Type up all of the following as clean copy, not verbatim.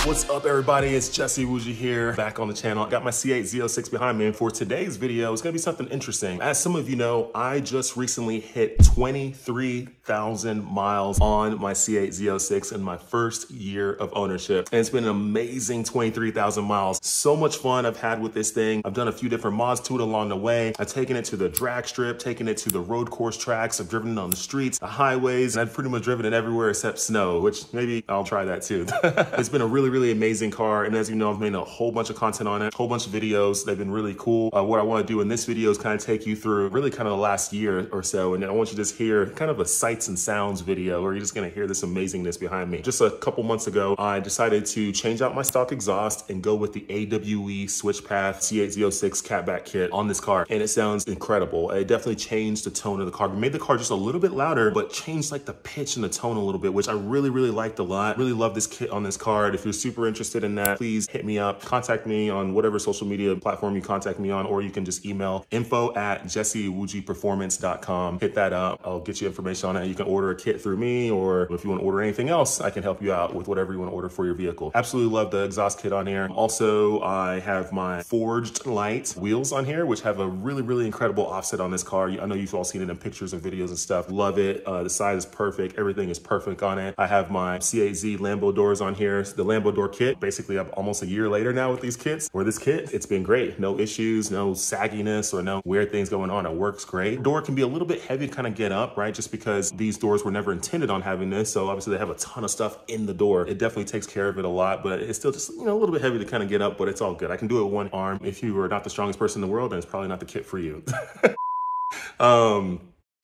What's up, everybody? It's Iwuji here, back on the channel. I got my C8 Z06 behind me, and for today's video, it's gonna be something interesting. As some of you know, I just recently hit 23,000 miles on my C8 Z06 in my first year of ownership. And it's been an amazing 23,000 miles. So much fun I've had with this thing. I've done a few different mods to it along the way. I've taken it to the drag strip, taken it to the road course tracks. I've driven it on the streets, the highways, and I've pretty much driven it everywhere except snow, which maybe I'll try that too. It's been a really amazing car, and as you know, I've made a whole bunch of content on it, a whole bunch of videos. They've been really cool. What I want to do in this video is kind of take you through really kind of the last year or so, and I want you to just hear kind of a sights and sounds video, or you're just going to hear this amazingness behind me. Just a couple months ago, I decided to change out my stock exhaust and go with the AWE switch path C8 Z06 catback kit on this car, and it sounds incredible. It definitely changed the tone of the car. We made the car just a little bit louder, but changed like the pitch and the tone a little bit, which I really liked a lot. Really love this kit on this car. If you're super interested in that, please hit me up. Contact me on whatever social media platform you contact me on, or you can just email info@jesseiwujiperformance.com. Hit that up. I'll get you information on it. You can order a kit through me, or if you want to order anything else, I can help you out with whatever you want to order for your vehicle. Absolutely love the exhaust kit on here. Also, I have my forged light wheels on here, which have a really incredible offset on this car. I know you've all seen it in pictures and videos and stuff. Love it. The size is perfect. Everything is perfect on it. I have my C8Z Lambo doors on here. The Lambo door kit. Basically, I'm almost a year later now with these kits. Or this kit, it's been great. No issues, no sagginess, or no weird things going on. It works great. Door can be a little bit heavy to kind of get up, right? Just because these doors were never intended on having this. So obviously they have a ton of stuff in the door. It definitely takes care of it a lot, but it's still just, a little bit heavy to kind of get up, but it's all good. I can do it with one arm. If you are not the strongest person in the world, then it's probably not the kit for you.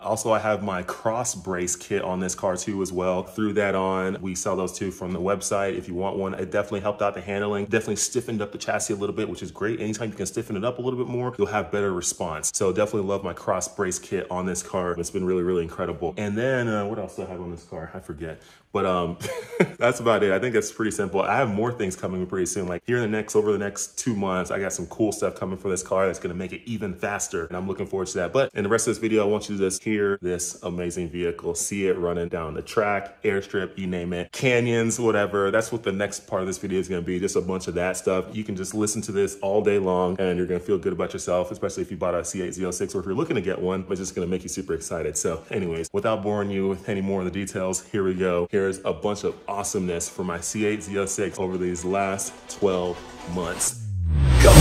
Also, I have my cross brace kit on this car too as well. Threw that on. We sell those too from the website. If you want one, it definitely helped out the handling. Definitely stiffened up the chassis a little bit, which is great. Anytime you can stiffen it up a little bit more, you'll have better response. So definitely love my cross brace kit on this car. It's been really incredible. And then what else do I have on this car? I forget. But that's about it. I think that's pretty simple. I have more things coming pretty soon. Like over the next 2 months, I got some cool stuff coming for this car that's gonna make it even faster. And I'm looking forward to that. But in the rest of this video, I want you to just hear this amazing vehicle, see it running down the track, airstrip, you name it, canyons, whatever. That's what the next part of this video is gonna be, just a bunch of that stuff. You can just listen to this all day long and you're gonna feel good about yourself, especially if you bought a C8 Z06 or if you're looking to get one. It's just gonna make you super excited. So anyways, without boring you with any more of the details, here we go. Here's a bunch of awesomeness for my C8 Z06 over these last 12 months. Go!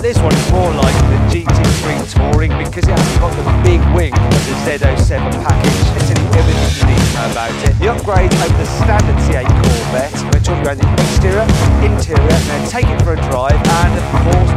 This one is more like the GT3 Touring because it hasn't got the big wing of the Z07 package. There's everything unique about it. The upgrade over the standard C8 Corvette. We're going to talk about the exterior, interior, and then take it for a drive, and of course...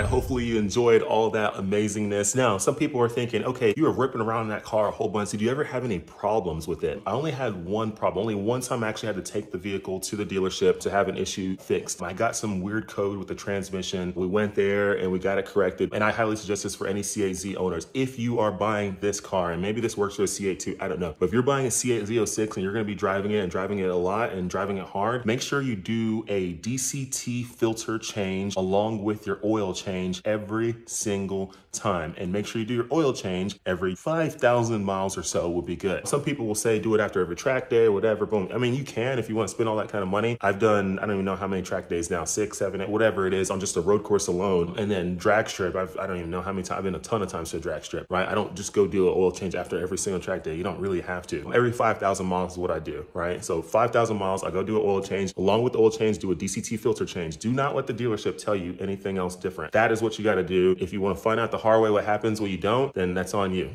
Hopefully you enjoyed all that amazingness. Now, some people are thinking, okay, you were ripping around in that car a whole bunch. Did you ever have any problems with it? I only had one problem. Only one time I actually had to take the vehicle to the dealership to have an issue fixed. I got some weird code with the transmission. We went there and we got it corrected. And I highly suggest this for any C8Z owners. If you are buying this car, and maybe this works for a C8 too, I don't know. But if you're buying a C8 Z06 and you're gonna be driving it and driving it a lot and driving it hard, make sure you do a DCT filter change along with your oil change every single time. And make sure you do your oil change every 5,000 miles or so will be good. Some people will say do it after every track day or whatever. Boom. I mean, you can if you want to spend all that kind of money. I've done, I don't even know how many track days now, 6, 7, 8, whatever it is on just a road course alone. And then drag strip, I don't even know how many times. I've been a ton of times to a drag strip, right? I don't just go do an oil change after every single track day. You don't really have to. Every 5,000 miles is what I do, right? So 5,000 miles, I go do an oil change. Along with the oil change, do a DCT filter change. Do not let the dealership tell you anything else different. That is what you got to do. If you want to find out the hard way what happens when you don't, then that's on you.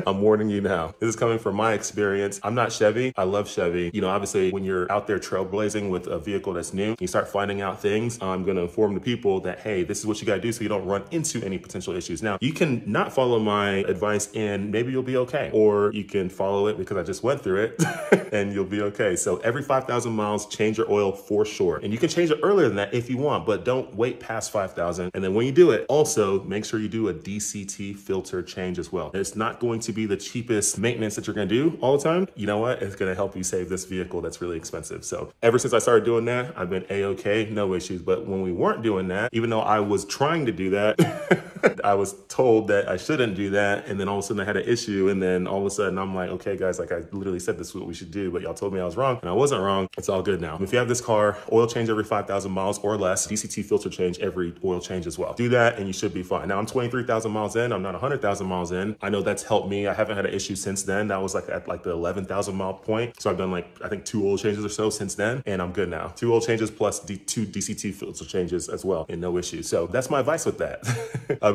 I'm warning you now. This is coming from my experience. I'm not Chevy. I love Chevy. You know, obviously when you're out there trailblazing with a vehicle that's new, you start finding out things. I'm going to inform the people that, hey, this is what you got to do so you don't run into any potential issues. Now, you can not follow my advice and maybe you'll be okay. Or you can follow it because I just went through it and you'll be okay. So every 5,000 miles, change your oil for sure. And you can change it earlier than that if you want, but don't wait past 5,000. And then when you do it, also make sure you do a DCT filter change as well. It's not going to be the cheapest maintenance that you're going to do all the time. You know what? It's going to help you save this vehicle that's really expensive. So ever since I started doing that, I've been A-okay, no issues. But when we weren't doing that, even though I was trying to do that, I was told that I shouldn't do that. And then all of a sudden I had an issue. And then all of a sudden I'm like, okay, guys, like I literally said this is what we should do, but y'all told me I was wrong and I wasn't wrong. It's all good now. If you have this car, oil change every 5,000 miles or less, DCT filter change every oil change as well. Do that and you should be fine. Now I'm 23,000 miles in. I'm not 100,000 miles in. I know that's helped me. I haven't had an issue since then. That was like at like the 11,000 mile point. So I've done like, I think 2 oil changes or so since then. And I'm good now. 2 oil changes plus 2 DCT filter changes as well. And no issues. So that's my advice with that.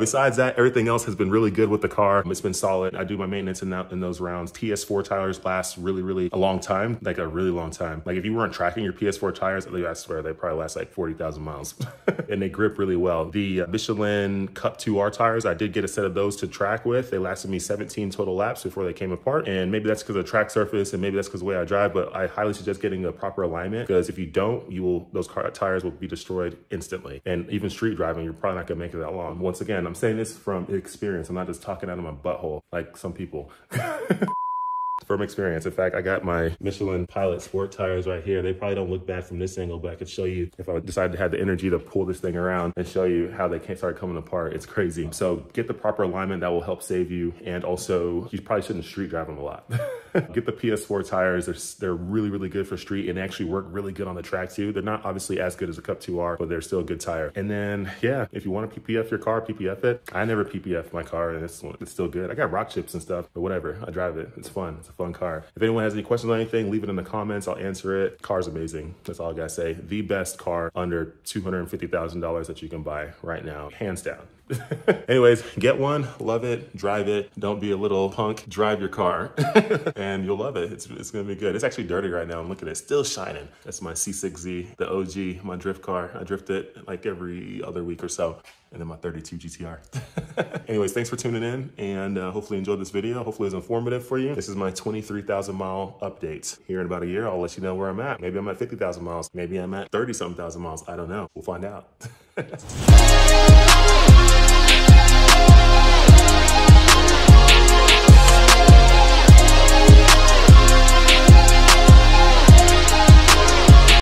Besides that, everything else has been really good with the car. It's been solid. I do my maintenance in those rounds. PS4 tires last really a long time. Like a really long time. Like if you weren't tracking your PS4 tires, I swear they probably last like 40,000 miles. And they grip really well. The Michelin Cup 2R tires, I did get a set of those to track with. They lasted me 17 total laps before they came apart. And maybe that's because of the track surface and maybe that's because of the way I drive, but I highly suggest getting a proper alignment because if you don't, those tires will be destroyed instantly. And even street driving, you're probably not gonna make it that long. Once again, I'm saying this from experience. I'm not just talking out of my butthole like some people. from experience. In fact, I got my Michelin Pilot sport tires right here. They probably don't look bad from this angle, but I could show you if I decided to have the energy to pull this thing around and show you how they can't start coming apart. It's crazy. So get the proper alignment. That will help save you. And also, you probably shouldn't street drive them a lot. Get the PS4 tires. They're really, really good for street and they actually work really good on the track too. They're not obviously as good as a Cup 2R, but they're still a good tire. And then, yeah, if you want to PPF your car, PPF it. I never PPF my car and it's still good. I got rock chips and stuff, but whatever. I drive it. It's fun. It's a fun car. If anyone has any questions on anything, leave it in the comments. I'll answer it. Car's amazing. That's all I gotta say. The best car under $250,000 that you can buy right now, hands down. Anyways, get one, love it, drive it. Don't be a little punk, drive your car and you'll love it. It's gonna be good. It's actually dirty right now. Look at it, still shining. That's my C8 Z, the OG, my drift car. I drift it like every other week or so. And then my 32 GTR. Anyways, thanks for tuning in and hopefully you enjoyed this video. Hopefully it's informative for you. This is my 23,000 mile update. Here in about a year, I'll let you know where I'm at. Maybe I'm at 50,000 miles. Maybe I'm at 30-something thousand miles. I don't know. We'll find out.